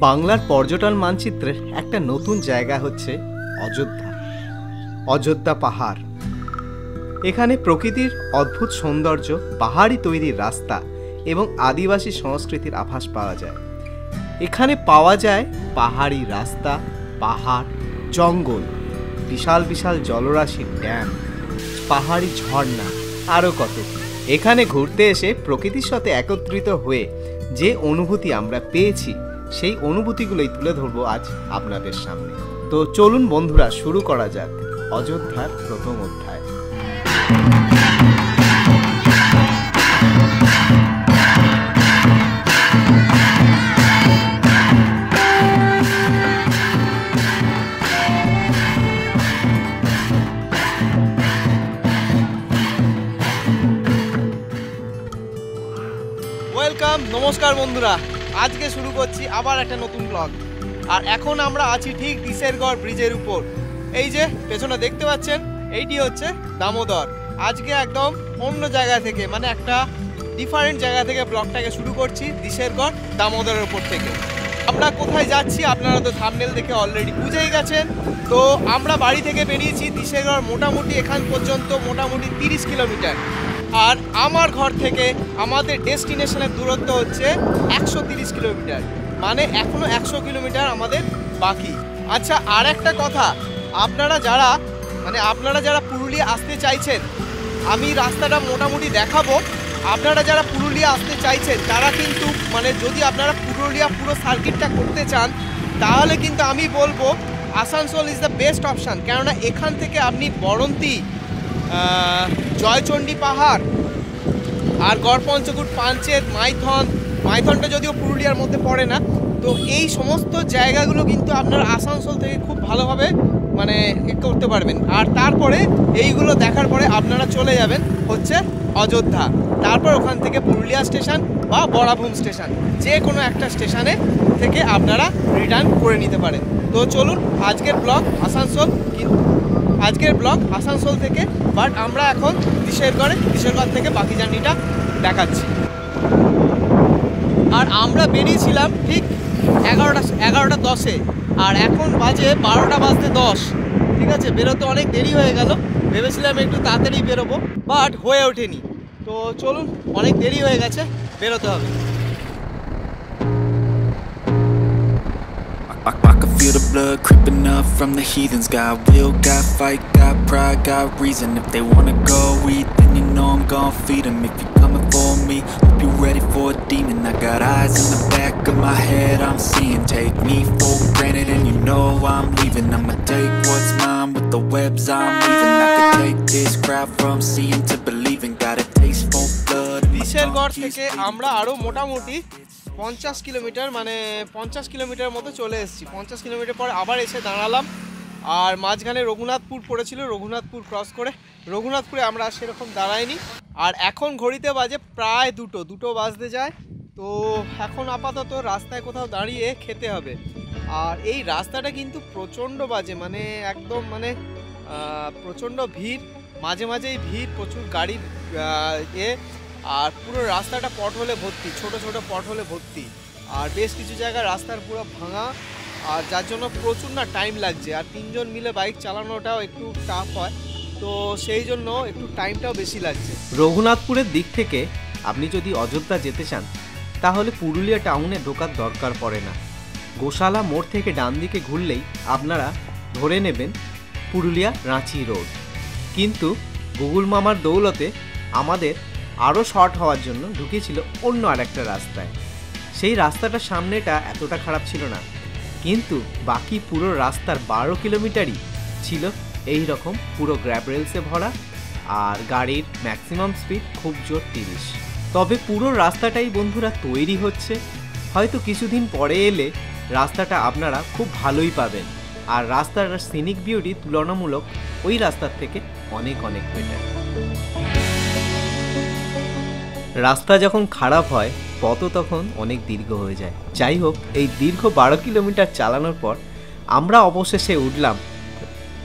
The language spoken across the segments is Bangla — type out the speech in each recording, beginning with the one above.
বাংলার পর্যটন মানচিত্রের একটা নতুন জায়গা হচ্ছে অযোধ্যা। অযোধ্যা পাহাড়। এখানে প্রকৃতির অদ্ভুত সৌন্দর্য, পাহাড়ি তৈরির রাস্তা এবং আদিবাসী সংস্কৃতির আভাস পাওয়া যায়। এখানে পাওয়া যায় পাহাড়ি রাস্তা, পাহাড়, জঙ্গল, বিশাল বিশাল জলরাশির ড্যাম, পাহাড়ি ঝর্ণা, আরও কত কি। এখানে ঘুরতে এসে প্রকৃতির সাথে একত্রিত হয়ে যে অনুভূতি আমরা পেয়েছি, সেই অনুভূতিগুলোই তুলে ধরবো আজ আপনাদের সামনে। তো চলুন বন্ধুরা, শুরু করা যাক অযোধ্যার প্রথম অধ্যায়। ওয়েলকাম, নমস্কার বন্ধুরা। আজকে শুরু করছি আবার একটা নতুন ব্লগ। আর এখন আমরা আছি ঠিক দিশেরগড় ব্রিজের উপর। এই যে পেছনে দেখতে পাচ্ছেন, এইটি হচ্ছে দামোদর। আজকে একদম অন্য জায়গা থেকে, মানে একটা ডিফারেন্ট জায়গা থেকে ব্লগটাকে শুরু করছি, দিশেরগড় দামোদরের উপর থেকে। আমরা কোথায় যাচ্ছি আপনারা তো থাম্বনেল দেখে অলরেডি বুঝেই গেছেন। তো আমরা বাড়ি থেকে বেরিয়েছি দিশেরগড়, মোটামুটি এখান পর্যন্ত মোটামুটি 30 কিলোমিটার। আর আমার ঘর থেকে আমাদের ডেস্টিনেশনের দূরত্ব হচ্ছে 130 কিলোমিটার, মানে এখনও 100 কিলোমিটার আমাদের বাকি। আচ্ছা, আর একটা কথা, আপনারা যারা পুরুলিয়া আসতে চাইছেন, আমি রাস্তাটা মোটামুটি দেখাবো। আপনারা যারা পুরুলিয়া আসতে চাইছেন তারা কিন্তু, মানে যদি আপনারা পুরুলিয়া পুরো সার্কিটটা করতে চান, তাহলে কিন্তু আমি বলবো Asansol is the best option. কেননা এখান থেকে আপনি বরন্তি, জয়চণ্ডী পাহাড়, আর গড়পঞ্চকুট, পাঞ্চেত, মাইথনটা যদিও পুরুলিয়ার মধ্যে পড়ে না, তো এই সমস্ত জায়গাগুলো কিন্তু আপনারা আসানসোল থেকে খুব ভালোভাবে মানে করতে পারবেন। আর তারপরে এইগুলো দেখার পরে আপনারা চলে যাবেন হচ্ছে অযোধ্যা। তারপর ওখান থেকে পুরুলিয়া স্টেশন বা বরাভূম স্টেশন, যে কোনো একটা স্টেশনে থেকে আপনারা রিটার্ন করে নিতে পারেন। তো চলুন, আজকের ব্লগ আসানসোল থেকে, বাট আমরা এখন দিশেরগড় থেকে বাকি জার্নিটা দেখাচ্ছি। আর আমরা বেরিয়েছিলাম ঠিক 11:10-এ, আর এখন বাজে 12:10। ঠিক আছে, বেরোতে অনেক দেরি হয়ে গেল। ভেবেছিলাম একটু তাড়াতাড়ি বেরোবো, বাট হয়ে ওঠেনি। তো চলুন, অনেক দেরি হয়ে গেছে, বেরোতে হবে। I can feel the blood creeping up from the heathens. Got will, got fight, got pride, got reason. If they wanna go eat, then you know I'm gon' feed them. If you're coming for me, hope you're ready for a demon. I got eyes in the back of my head, I'm seeing. Take me for granted and you know I'm leaving. I'ma take what's mine with the webs I'm weaving. I could take this crowd from seeing to believing. Got a taste for blood. Disergarh থেকে আমরা আরও মোটামুটি 50 কিলোমিটার, মানে 50 কিলোমিটার মতো চলে এসেছি। 50 কিলোমিটার পর আবার এসে দাঁড়ালাম। আর মাঝখানে রঘুনাথপুর পড়েছিল, রঘুনাথপুর ক্রস করে রঘুনাথপুরে আমরা সেরকম দাঁড়াইনি। আর এখন ঘড়িতে বাজে প্রায় দুটো বাজতে যায়। তো এখন আপাতত রাস্তায় কোথাও দাঁড়িয়ে খেতে হবে। আর এই রাস্তাটা কিন্তু প্রচণ্ড বাজে, মানে একদম মানে প্রচণ্ড ভিড়, মাঝে মাঝেই ভিড়, প্রচুর গাড়ির আর পুরো রাস্তাটা পটহোলে ভর্তি, ছোট পটহোলে ভর্তি। আর বেশ কিছু জায়গায় রাস্তার পুরো ভাঙা, আর যার জন্য প্রচুর না টাইম লাগছে। আর 3 জন মিলে বাইক চালানোটাও একটু টাফ হয়, তো সেই জন্য একটু টাইমটাও বেশি লাগছে। রঘুনাথপুরের দিক থেকে আপনি যদি অযোধ্যা যেতে চান, তাহলে পুরুলিয়া টাউনে ঢোকার দরকার পড়ে না। গোশালা মোড় থেকে ডান দিকে ঘুরলেই আপনারা ধরে নেবেন পুরুলিয়া রাঁচি রোড। কিন্তু গুগল মামার দৌলতে আমাদের আরও শর্ট হওয়ার জন্য ঢুকেছিল অন্য আরেকটা রাস্তায়। সেই রাস্তাটার সামনেটা এতটা খারাপ ছিল না, কিন্তু বাকি পুরো রাস্তার 12 কিলোমিটারই ছিল এই রকম পুরো গ্র্যাব রেলসে ভরা, আর গাড়ির ম্যাক্সিমাম স্পিড খুব জোর 30। তবে পুরো রাস্তাটাই বন্ধুরা তৈরি হচ্ছে, হয়তো কিছুদিন পরে এলে রাস্তাটা আপনারা খুব ভালোই পাবেন। আর রাস্তার সিনিক বিউটি তুলনামূলক ওই রাস্তার থেকে অনেক বেটার। রাস্তা যখন খারাপ হয়, পথও তখন অনেক দীর্ঘ হয়ে যায়। যাই হোক, এই দীর্ঘ 12 কিলোমিটার চালানোর পর আমরা অবশেষে উঠলাম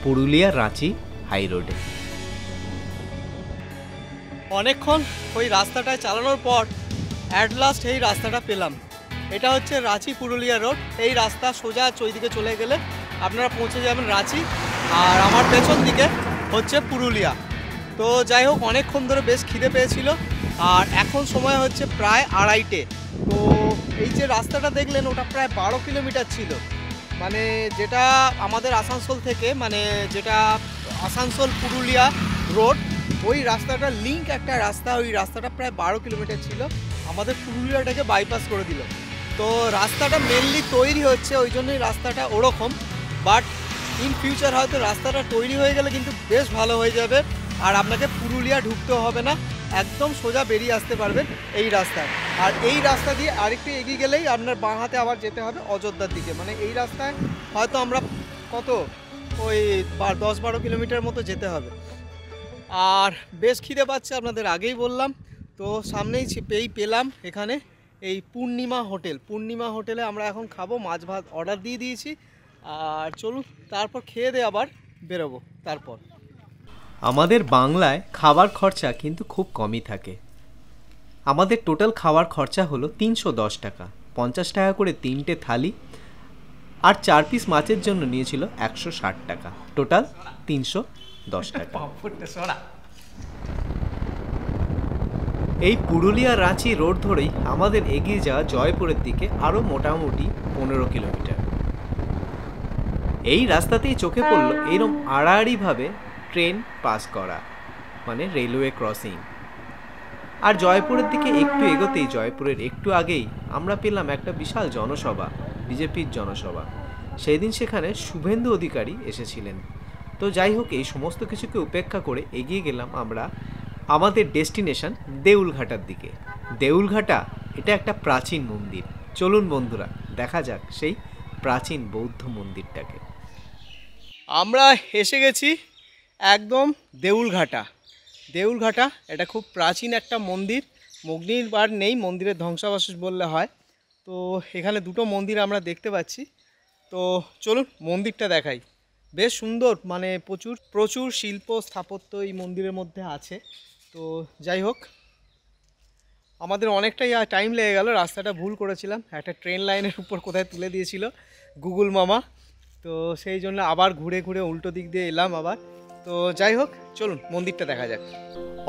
পুরুলিয়া রাঁচি হাই রোডে। অনেকক্ষণ ওই রাস্তাটায় চালানোর পর অ্যাট লাস্ট এই রাস্তাটা পেলাম। এটা হচ্ছে রাঁচি পুরুলিয়া রোড। এই রাস্তা সোজা ওইদিকে চলে গেলে আপনারা পৌঁছে যাবেন রাঁচি, আর আমার পেছন দিকে হচ্ছে পুরুলিয়া। তো যাই হোক, অনেকক্ষণ ধরে বেশ খিদে পেয়েছিল, আর এখন সময় হচ্ছে প্রায় 2:30। তো এই যে রাস্তাটা দেখলেন ওটা প্রায় 12 কিলোমিটার ছিল, মানে যেটা আমাদের আসানসোল থেকে, মানে যেটা আসানসোল পুরুলিয়া রোড, ওই রাস্তাটা লিঙ্ক একটা রাস্তা, ওই রাস্তাটা প্রায় 12 কিলোমিটার ছিল, আমাদের পুরুলিয়াটাকে বাইপাস করে দিল। তো রাস্তাটা মেনলি তৈরি হচ্ছে, ওই জন্যই রাস্তাটা ওরকম, বাট ইন ফিউচার হয়তো রাস্তাটা তৈরি হয়ে গেলে কিন্তু বেশ ভালো হয়ে যাবে, আর আপনাকে পুরুলিয়া ঢুকতেও হবে না, একদম সোজা বেরিয়ে আসতে পারবেন এই রাস্তায়। আর এই রাস্তা দিয়ে আরেকটু এগিয়ে গেলেই আপনার বাঁ হাতে আবার যেতে হবে অযোধ্যার দিকে, মানে এই রাস্তায় হয়তো আমরা কত ওই 10-12 কিলোমিটার মতো যেতে হবে। আর বেশ খিদে পাচ্ছে, আপনাদের আগেই বললাম। তো সামনেই পেলাম এখানে এই পূর্ণিমা হোটেল। পূর্ণিমা হোটেলে আমরা এখন খাবো, মাছ ভাত অর্ডার দিয়ে দিয়েছি, আর চলুন তারপর খেয়ে দিয়ে আবার বেরোবো। তারপর আমাদের বাংলায় খাবার খরচা কিন্তু খুব কমই থাকে। আমাদের টোটাল খাওয়ার খরচা হলো 310 টাকা, 50 টাকা করে 3টে থালি, আর 4 পিস মাছের জন্য নিয়েছিল 160 টাকা, টোটাল 310 টাকা। এই পুরুলিয়া রাঁচি রোড ধরেই আমাদের এগিয়ে যাওয়া জয়পুরের দিকে আরও মোটামুটি 15 কিলোমিটার। এই রাস্তাতেই চোখে পড়ল এরম আড়াআড়িভাবে ট্রেন পাস করা, মানে রেলওয়ে ক্রসিং। আর জয়পুরের দিকে একটু এগোতেই, জয়পুরের একটু আগেই আমরা পেলাম একটা বিশাল জনসভা, বিজেপির জনসভা। সেই দিন সেখানে শুভেন্দু অধিকারী এসেছিলেন। তো যাই হোক, এই সমস্ত কিছুকে উপেক্ষা করে এগিয়ে গেলাম আমরা আমাদের ডেস্টিনেশন দেউলঘাটার দিকে। দেউলঘাটা এটা একটা প্রাচীন মন্দির। চলুন বন্ধুরা, দেখা যাক সেই প্রাচীন বৌদ্ধ মন্দিরটাকে। আমরা এসে গেছি একদম দেউলঘাটা। দেউলঘাটা এটা খুব প্রাচীন একটা মন্দির, মন্দির নেই, মন্দিরের ধ্বংসাবশেষ বললে হয়। তো এখানে দুটো মন্দির আমরা দেখতে পাচ্ছি। তো চলুন মন্দিরটা দেখাই। বেশ সুন্দর, মানে প্রচুর শিল্প স্থাপত্য এই মন্দিরের মধ্যে আছে। তো যাই হোক, আমাদের অনেকটাই টাইম লেগে গেল, রাস্তাটা ভুল করেছিলাম, একটা ট্রেন লাইনের উপর কোথায় তুলে দিয়েছিল গুগল মামা। তো সেই জন্য আবার ঘুরে ঘুরে উল্টো দিক দিয়ে এলাম আবার। তো যাই হোক, চলুন মন্দিরটা দেখা যাক।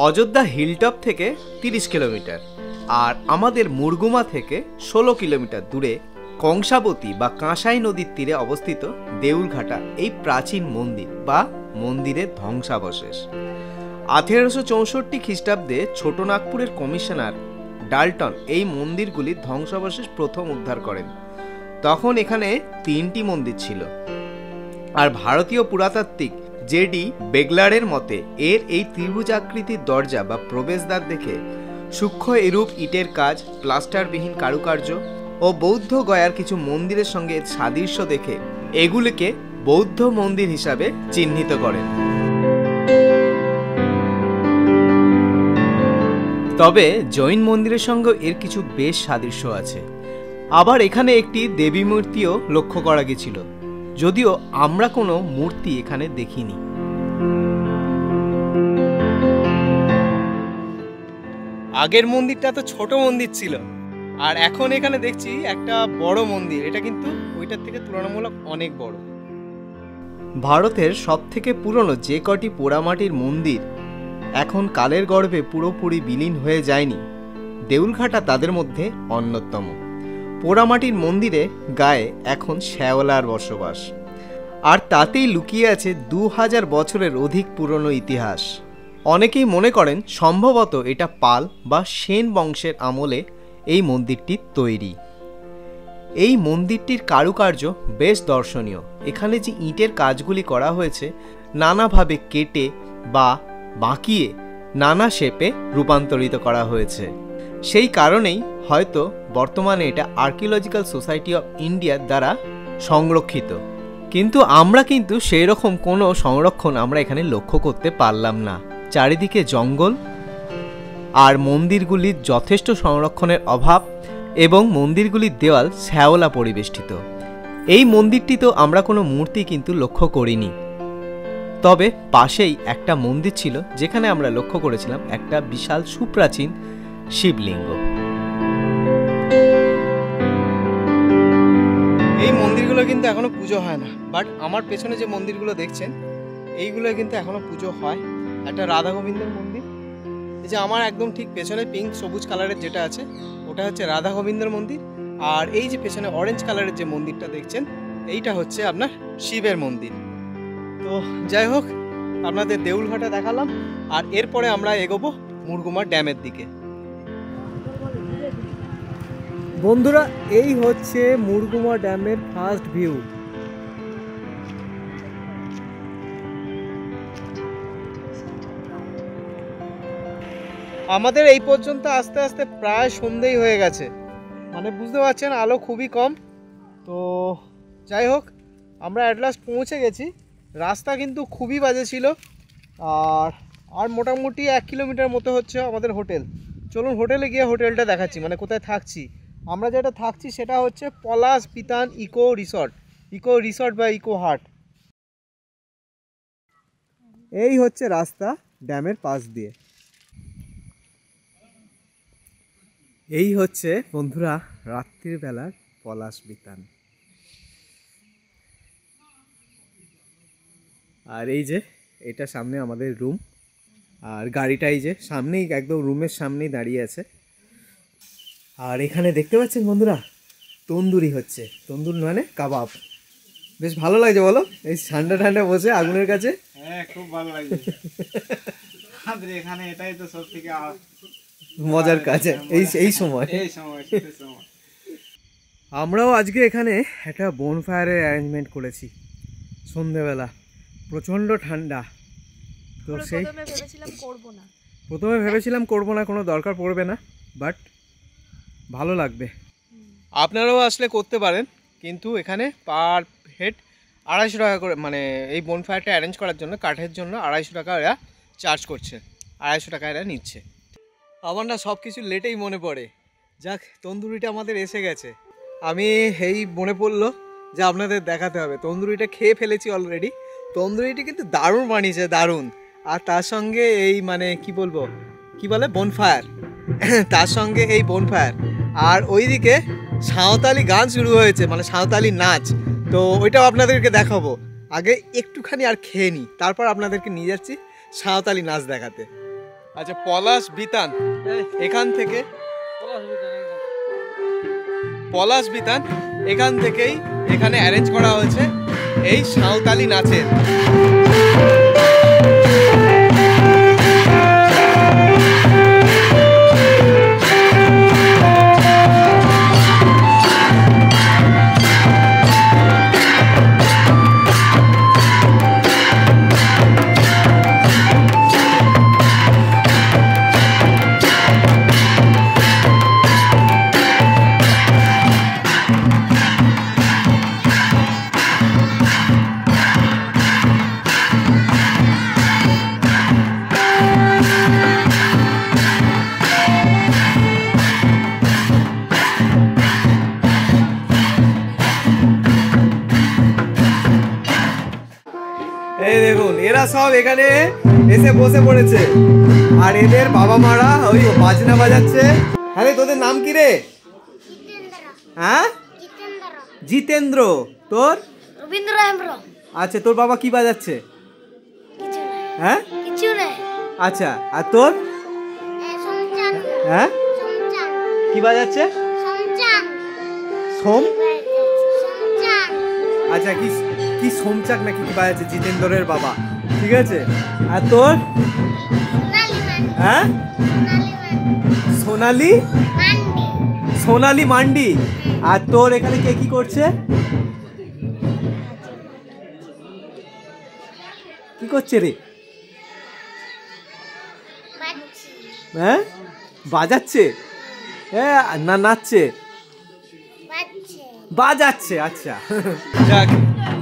অযোধ্যা হিলটপ থেকে 30 কিলোমিটার, আর আমাদের মুরগুমা থেকে 16 কিলোমিটার দূরে কংসাবতী বা কাঁসাই নদীর তীরে অবস্থিত দেউলঘাটা এই প্রাচীন মন্দির বা মন্দিরের ধ্বংসাবশেষ। 1864 খ্রিস্টাব্দে ছোটনাগপুরের কমিশনার ডাল্টন এই মন্দিরগুলির ধ্বংসাবশেষ প্রথম উদ্ধার করেন। তখন এখানে 3টি মন্দির ছিল, আর ভারতীয় পুরাতাত্ত্বিক জেডি বেগলারের মতে এর এই ত্রিভুজাকৃতির দরজা বা প্রবেশদ্বার দেখে সূক্ষ্ম এরূপ ইটের কাজ, প্লাস্টারবিহীন কারুকার্য ও বৌদ্ধ গয়ার কিছু মন্দিরের সঙ্গে সাদৃশ্য দেখে এগুলিকে বৌদ্ধ মন্দির হিসাবে চিহ্নিত করেন। তবে জৈন মন্দিরের সঙ্গে এর কিছু বেশ সাদৃশ্য আছে। আবার এখানে একটি দেবী মূর্তিও লক্ষ্য করা গেছিল, যদিও আমরা কোনো মূর্তি এখানে দেখিনি। আগের মন্দিরটা তো ছোট মন্দির ছিল, আর এখন এখানে দেখছি একটা বড় মন্দির। এটা কিন্তু ওইটার থেকে তুলনামূলক অনেক বড়। ভারতের সবথেকে পুরনো যে কটি পোড়ামাটির মন্দির এখন কালের গর্ভে পুরোপুরি বিলীন হয়ে যায়নি, দেউলঘাটা তাদের মধ্যে অন্যতম। পোড়ামাটির মন্দিরে গায়ে এখন শ্যাওলার বসবাস, আর তাতেই লুকিয়ে আছে 2000 বছরের অধিক পুরনো ইতিহাস। অনেকেই মনে করেন সম্ভবত এটা পাল বা সেন বংশের আমলে এই মন্দিরটি তৈরি। এই মন্দিরটির কারুকার্য বেশ দর্শনীয়। এখানে যে ইটের কাজগুলি করা হয়েছে নানাভাবে কেটে বা বাঁকিয়ে নানা শেপে রূপান্তরিত করা হয়েছে। সেই কারণেই হয়তো বর্তমানে এটা আর্কিওলজিক্যাল সোসাইটি অফ ইন্ডিয়ার দ্বারা সংরক্ষিত। কিন্তু আমরা সেই রকম কোনো সংরক্ষণ আমরা এখানে লক্ষ্য করতে পারলাম না। চারিদিকে জঙ্গল, আর মন্দিরগুলির যথেষ্ট সংরক্ষণের অভাব, এবং মন্দিরগুলির দেওয়াল শ্যাওলা পরিবেষ্টিত। এই মন্দিরটিতেও আমরা কোনো মূর্তি কিন্তু লক্ষ্য করিনি। তবে পাশেই একটা মন্দির ছিল যেখানে আমরা লক্ষ্য করেছিলাম একটা বিশাল সুপ্রাচীন শিবলিঙ্গ। এই মন্দিরগুলো কিন্তু এখনো পুজো হয় না, বাট আমার পেছনে যে মন্দিরগুলো দেখছেন এইগুলো কিন্তু এখনো পুজো হয়। একটা রাধা গোবিন্দের মন্দির, এই যে আমার একদম ঠিক পেছনে পিঙ্ক সবুজ কালারের যেটা আছে ওটা হচ্ছে রাধা গোবিন্দের মন্দির, আর এই যে পেছনে অরেঞ্জ কালারের যে মন্দিরটা দেখছেন এইটা হচ্ছে আপনার শিবের মন্দির। তো যাই হোক, আপনাদের দেউলঘাটা দেখালাম, আর এরপরে আমরা এগোবো মুরগুমা ড্যামের দিকে। বন্ধুরা, এই হচ্ছে মুরগুমা ড্যামের ফার্স্ট ভিউ। আমাদের এই পর্যন্ত আস্তে আস্তে প্রায় সন্ধ্যেই হয়ে গেছে, মানে বুঝতে পারছেন আলো খুবই কম। তো যাই হোক, আমরা অ্যাট লাস্ট পৌঁছে গেছি। রাস্তা কিন্তু খুবই বাজে ছিল, আর মোটামুটি 1 কিলোমিটার মতো হচ্ছে আমাদের হোটেল। চলুন হোটেলে গিয়ে হোটেলটা দেখাচ্ছি, মানে কোথায় থাকছি। আমরা যেটা থাকছি সেটা হচ্ছে পলাশ বিতান ইকো রিসর্ট বা ইকো হাট। এই হচ্ছে রাস্তা ড্যামের পাশ দিয়ে। এই হচ্ছে বন্ধুরা রাত্রির বেলার পলাশ বিতান। আর এই যে এটা সামনে আমাদের রুম, আর গাড়িটা এই যে সামনেই একদম রুমের সামনেই দাঁড়িয়ে আছে। আর এখানে দেখতে পাচ্ছেন বন্ধুরা তন্দুরি হচ্ছে, তন্দুর মানে কাবাব। বেশ ভালো লাগছে বলো, এই ঠান্ডা ঠান্ডা বসে আগুনের কাছে। হ্যাঁ, খুব ভালো লাগছে। আমাদের এখানে এটাই তো সব থেকে মজার কাজ এই সময়। আমরাও আজকে এখানে একটা বনফায়ারের অ্যারেঞ্জমেন্ট করেছি সন্ধেবেলা। প্রচণ্ড ঠান্ডা, তো সেই প্রথমে ভেবেছিলাম করবো না, কোনো দরকার পড়বে না, বাট ভালো লাগবে। আপনারাও আসলে করতে পারেন, কিন্তু এখানে পার হেড 250 টাকা করে, মানে এই বনফায়ারটা অ্যারেঞ্জ করার জন্য কাঠের জন্য 250 টাকা এরা চার্জ করছে, 250 টাকা এরা নিচ্ছে। আমার না সব কিছু লেটেই মনে পড়ে। যাক, তন্দুরিটা আমাদের এসে গেছে। আমি এই মনে পড়লো যে আপনাদের দেখাতে হবে। তন্দুরিটা খেয়ে ফেলেছি অলরেডি। তন্দুরিটি কিন্তু দারুণ বানিয়েছে, দারুণ। আর তার সঙ্গে এই মানে কি বলবো, কি বলে বনফায়ার, তার সঙ্গে এই বনফায়ার। আর ওইদিকে সাঁওতালি গান শুরু হয়েছে, মানে সাঁওতালি নাচ। তো ওইটাও আপনাদেরকে দেখাবো। আগে একটুখানি আর খেয়ে নিই, তারপর আপনাদেরকে নিয়ে যাচ্ছি সাঁওতালি নাচ দেখাতে। আচ্ছা, পলাশ বিতান এখান থেকে, পলাশ বিতান এখান থেকেই এখানে অ্যারেঞ্জ করা হয়েছে এই সাঁওতালি নাচের। এই দেখুন, এরা সব এখানে এসে বসে পড়েছে, আর এদের বাবা মারা ওই বাজনা বাজাচ্ছে। আরে তোদের নাম কি রে? হ্যাঁ, জিতেন্দ্র। তোর? রবীন্দ্র। আচ্ছা, তোর বাবা কি বাজাচ্ছে? হ্যাঁ, আচ্ছা। আর তোর? হ্যাঁ, কি বাজাচ্ছে? সোম। আচ্ছা, কি সোমচাক নাকি কি বাজাচ্ছে জিতেন্দ্রের বাবা, ঠিক আছে। আর তোর? হ্যাঁ, সোনালি মান্ডি। আর তোর এখানে কে কি করছে? কি করছে রে? হ্যাঁ, বাজাচ্ছে? হ্যাঁ, না নাচছে? বাজাচ্ছে। আচ্ছা, যাক,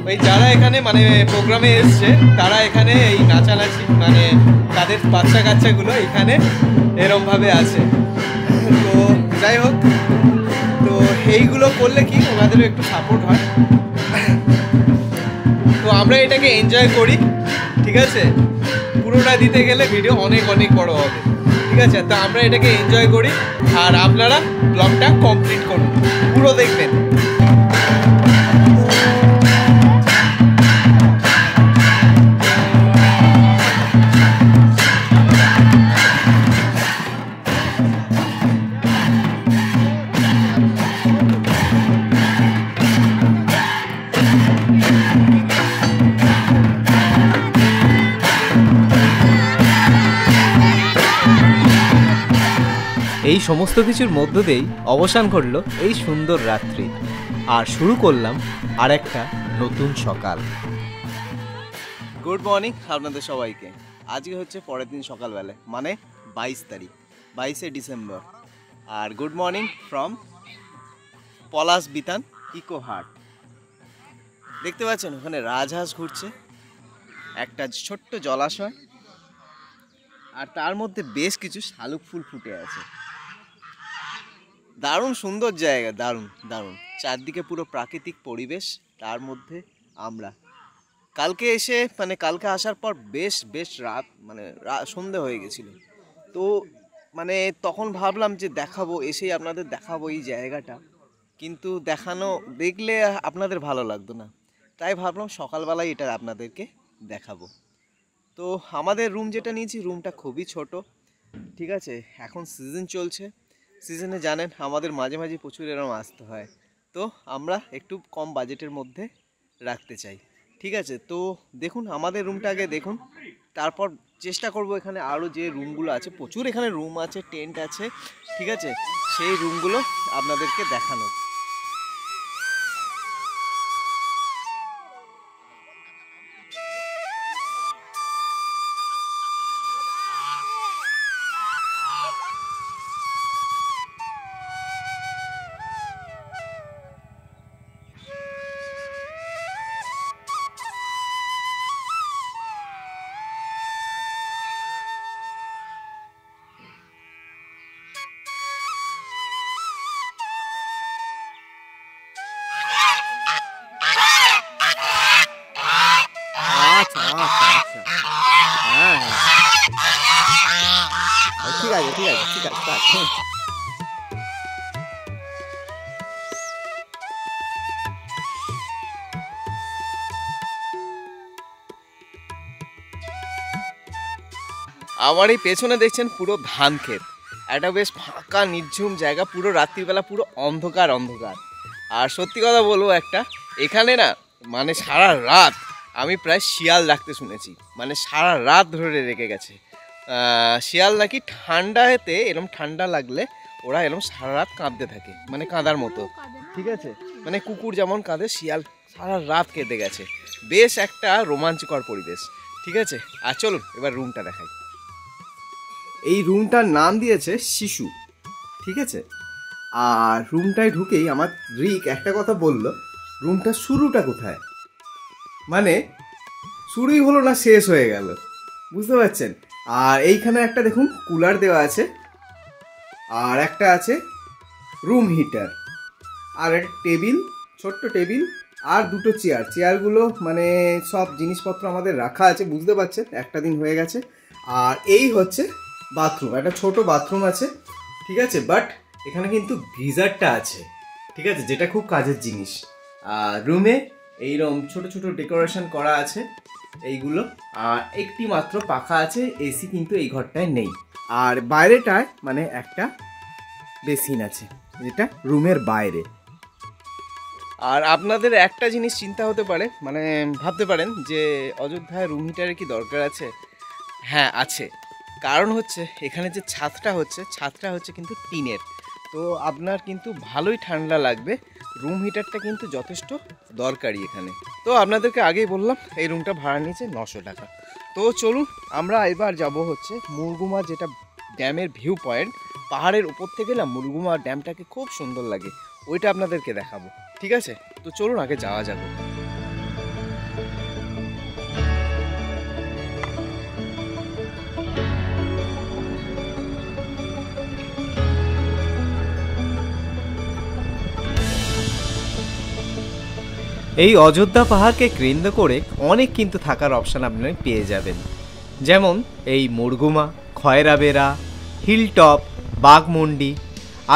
ওই যারা এখানে মানে প্রোগ্রামে এসছে তারা এখানে এই নাচানাচি, মানে তাদের বাচ্চা কাচ্চাগুলো এখানে এরমভাবে আছে। তো যাই হোক, তো এইগুলো করলে কি ওনাদেরও একটু সাপোর্ট হয়। তো আমরা এটাকে এনজয় করি, ঠিক আছে। পুরোটা দিতে গেলে ভিডিও অনেক বড় হবে, ঠিক আছে। তো আমরা এটাকে এনজয় করি, আর আপনারা ব্লগটা কমপ্লিট করুন, পুরো দেখবেন। এই সমস্ত কিছুর মধ্য দিয়েই অবসান ঘটল এই সুন্দর রাত্রি, আর শুরু করলাম আর একটা নতুন সকাল। গুড মর্নিং আপনাদের সবাইকে। আজকে হচ্ছে পরের দিন সকালবেলা, মানে 22 তারিখ, 22শে ডিসেম্বর। আর good morning from Palash Bitan eco Haat. দেখতে পাচ্ছেন ওখানে রাজহাঁস ঘুরছে, একটা ছোট্ট জলাশয়, আর তার মধ্যে বেশ কিছু শালুক ফুল ফুটে আছে। দারুণ সুন্দর জায়গা, দারুণ দারুণ, চারদিকে পুরো প্রাকৃতিক পরিবেশ। তার মধ্যে আমরা কালকে এসে কালকে আসার পর বেশ রাত সন্ধে হয়ে গেছিল। তো তখন ভাবলাম যে দেখাবো, এসেই আপনাদের দেখাবো এই জায়গাটা, কিন্তু দেখলে আপনাদের ভালো লাগতো না, তাই ভাবলাম সকালবেলায় এটা আপনাদেরকে দেখাবো। তো আমাদের রুম যেটা নিয়েছি, রুমটা খুবই ছোট, ঠিক আছে। এখন সিজন চলছে, সিজনে জানেন আমাদের মাঝে মাঝে প্রচুর এরকম আসতে হয়, তো আমরা একটু কম বাজেটের মধ্যে রাখতে চাই, ঠিক আছে। তো দেখুন আমাদের রুমটা আগে দেখুন, তারপর চেষ্টা করব এখানে আরও যে রুমগুলো আছে, প্রচুর এখানে রুম আছে, টেন্ট আছে, ঠিক আছে, সেই রুমগুলো আপনাদেরকে দেখানো। ঠিক আছে। আমার এই পেছনে দেখছেন পুরো ধান ক্ষেত, একটা বেশ ফাঁকা নির্ঝুম জায়গা, পুরো রাত্রিবেলা পুরো অন্ধকার অন্ধকার। আর সত্যি কথা বলবো একটা, এখানে না সারা রাত আমি প্রায় শিয়াল ডাকতে শুনেছি, সারা রাত ধরে রেখে গেছে। শিয়াল নাকি ঠান্ডাতে এরকম ঠান্ডা লাগলে ওরা এরকম সারা রাত কাঁদতে থাকে, কাঁদার মতো, ঠিক আছে। কুকুর যেমন কাঁদে, শিয়াল সারা রাত কেঁদে গেছে। বেশ একটা রোমাঞ্চকর পরিবেশ, ঠিক আছে। আর চলুন এবার রুমটা দেখাই। এই রুমটার নাম দিয়েছে শিশু, ঠিক আছে। আর রুমটায় ঢুকেই আমার রিক একটা কথা বলল, রুমটার শুরুটা কোথায়, শুরুই হলো না, শেষ হয়ে গেল, বুঝতে পারছেন। আর এইখানে একটা দেখুন কুলার দেওয়া আছে, আর একটা আছে রুম হিটার, আর একটা টেবিল, ছোট্ট টেবিল, আর দুটো চেয়ারগুলো সব জিনিসপত্র আমাদের রাখা আছে, বুঝতে পারছেন, একটা দিন হয়ে গেছে। আর এই হচ্ছে বাথরুম, একটা ছোট বাথরুম আছে, ঠিক আছে। বাট এখানে কিন্তু গিজারটা আছে, ঠিক আছে, যেটা খুব কাজের জিনিস। আর রুমে এইরকম ছোট ছোট ডেকোরেশন করা আছে এইগুলো, আর একটি মাত্র পাখা আছে, এসি কিন্তু এই ঘরটায় নেই। আর বাইরেটায় একটা বেসিন আছে, যেটা রুমের বাইরে। আর আপনাদের একটা জিনিস চিন্তা হতে পারে, ভাবতে পারেন যে অযোধ্যায় রুম হিটারের কি দরকার আছে? হ্যাঁ আছে, কারণ হচ্ছে এখানে যে ছাদটা হচ্ছে কিন্তু টিনের, তো আপনার কিন্তু ভালোই ঠান্ডা লাগবে। রুম হিটারটা কিন্তু যথেষ্ট দরকারি এখানে। তো আপনাদেরকে আগেই বললাম এই রুমটা ভাড়া নিয়েছে 900 টাকা। তো চলুন আমরা এবার যাব হচ্ছে মুরগুমা, যেটা ড্যামের ভিউ পয়েন্ট, পাহাড়ের উপর থেকে না মুরগুমা ড্যামটাকে খুব সুন্দর লাগে, ওইটা আপনাদেরকে দেখাবো, ঠিক আছে। তো চলুন আগে যাওয়া যাবে। এই অযোধ্যা পাহাড়কে কেন্দ্র করে অনেক কিন্তু থাকার অপশান আপনারা পেয়ে যাবেন, যেমন এই মুরগুমা, খয়রাবেড়া, হিলটপ, বাঘমুন্ডি।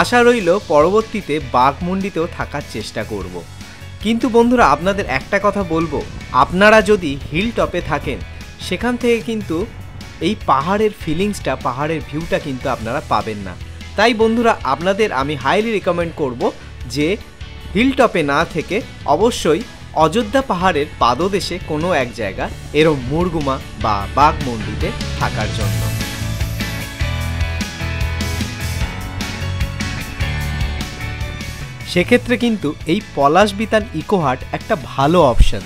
আশা রইল পরবর্তীতে বাঘমুন্ডিতেও থাকার চেষ্টা করব। কিন্তু বন্ধুরা আপনাদের একটা কথা বলবো, আপনারা যদি হিলটপে থাকেন সেখান থেকে কিন্তু এই পাহাড়ের ফিলিংসটা, পাহাড়ের ভিউটা কিন্তু আপনারা পাবেন না। তাই বন্ধুরা আপনাদের আমি হাইলি রেকমেন্ড করব যে হিলটপে না থেকে অবশ্যই অযোধ্যা পাহাড়ের পাদদেশে কোনো এক জায়গা এরম মুরগুমা বা বাঘমুন্ডিতে থাকার জন্য। সেক্ষেত্রে কিন্তু এই পলাশবিতান ইকো হাট একটা ভালো অপশন।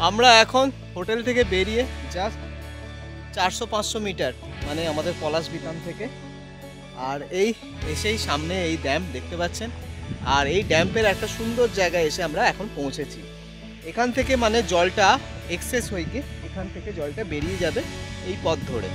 আমরা এখন হোটেল থেকে বেরিয়ে জাস্ট 400-500 মিটার মানে আমাদের পলাশবিতান থেকে, আর এই এসেই সামনে এই ড্যাম দেখতে পাচ্ছেন। আর এই ড্যাম্পের একটা সুন্দর জায়গায় এসে আমরা এখন পৌঁছেছি। এখান থেকে মানে জলটা এক্সেস হয়ে গিয়ে এখান থেকে জলটা বেরিয়ে যাবে এই পথ ধরে।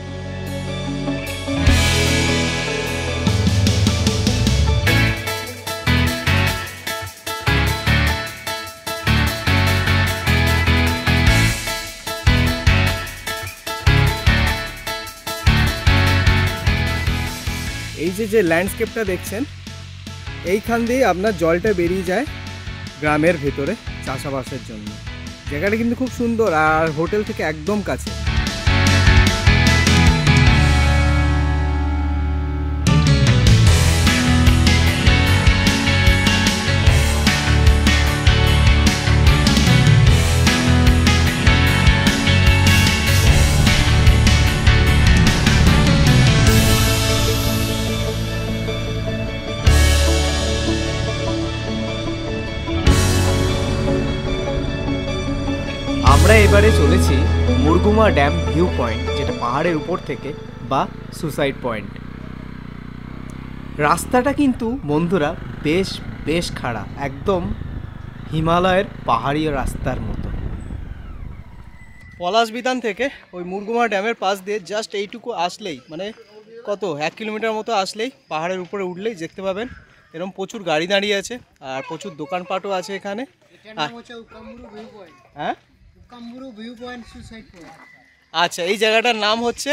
এই যে ল্যান্ডস্কেপটা দেখছেন, এইখান দিয়ে আপনার জলটা বেরিয়ে যায় গ্রামের ভেতরে চাষাবাসের জন্য। জায়গাটা কিন্তু খুব সুন্দর আর হোটেল থেকে একদম কাছে। আমরা এবারে চলেছি মুরগুমা ড্যাম ভিউ পয়েন্ট, যেটা পাহাড়ের উপর থেকে বা সুসাইড পয়েন্ট। রাস্তাটা কিন্তু বন্ধুরা বেশ খাড়া, একদম হিমালয়ের পাহাড়ি রাস্তার মতো। পলাশবিতান থেকে ওই মুরগুমা ড্যামের পাশ দিয়ে জাস্ট এইটুকু আসলেই মানে কত 1 কিলোমিটার মতো আসলেই পাহাড়ের উপরে উঠলেই দেখতে পাবেন এরকম প্রচুর গাড়ি দাঁড়িয়ে আছে আর প্রচুর দোকানপাটও আছে এখানে। হ্যাঁ, আচ্ছা, এই জায়গাটার নাম হচ্ছে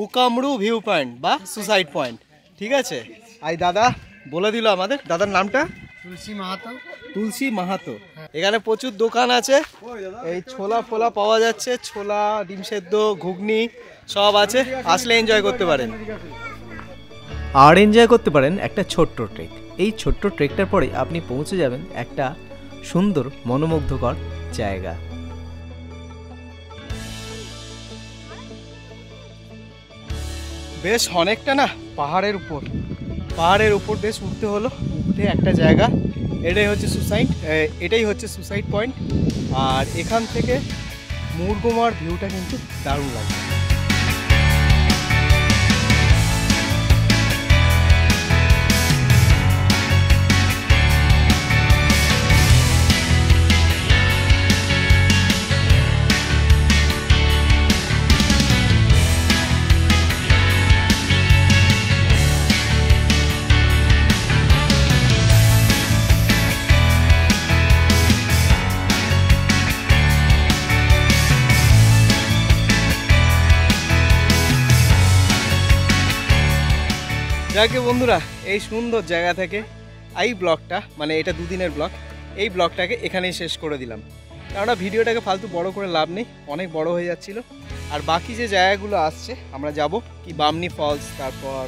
উকামরু ভিউ পয়েন্ট বা সুসাইড পয়েন্ট, ঠিক আছে। আর দাদা বলে দিল আমাদের, দাদার নামটা তুলসী মাহাতো। এখানে প্রচুর দোকান আছে, এই ছোলা ফোলা পাওয়া যাচ্ছে, ছোলা, ডিম সেদ্ধ, ঘুগনি সব আছে, আসলে এনজয় করতে পারেন। আর এনজয় করতে পারেন একটা ছোট্ট ট্রেক। এই ছোট্ট ট্রেকটার পরে আপনি পৌঁছে যাবেন একটা সুন্দর মনোমুগ্ধকর জায়গা। বেশ অনেকটা না পাহাড়ের উপর বেশ উঠতে হলো, উঠে একটা জায়গা, এটাই হচ্ছে সুসাইড পয়েন্ট। আর এখান থেকে মুরগুমার ভিউটা কিন্তু দারুণ লাগবে। যাকে বন্ধুরা, এই সুন্দর জায়গা থেকে এই ব্লগটা মানে এটা 2 দিনের ব্লগ, এই ব্লগটাকে এখানেই শেষ করে দিলাম। কেননা ভিডিওটাকে ফালতু বড় করে লাভ নেই, অনেক বড় হয়ে যাচ্ছিল। আর বাকি যে জায়গাগুলো আসছে আমরা যাব, কি বামনি ফলস, তারপর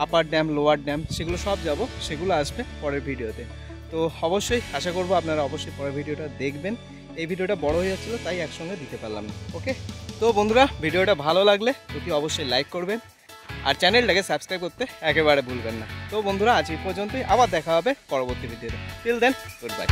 আপার ড্যাম, লোয়ার ড্যাম, সেগুলো সব যাব, সেগুলো আসবে পরের ভিডিওতে। তো অবশ্যই আশা করব আপনারা অবশ্যই পরের ভিডিওটা দেখবেন। এই ভিডিওটা বড় হয়ে যাচ্ছিল তাই একসঙ্গে দিতে পারলাম না। ওকে, তো বন্ধুরা ভিডিওটা ভালো লাগলে অতি অবশ্যই লাইক করবেন আর চ্যানেলটাকে সাবস্ক্রাইব করতে একেবারে ভুলবেন না। তো বন্ধুরা আজ এই পর্যন্তই, আবার দেখা হবে পরবর্তী ভিডিওতে। Till then, good bye.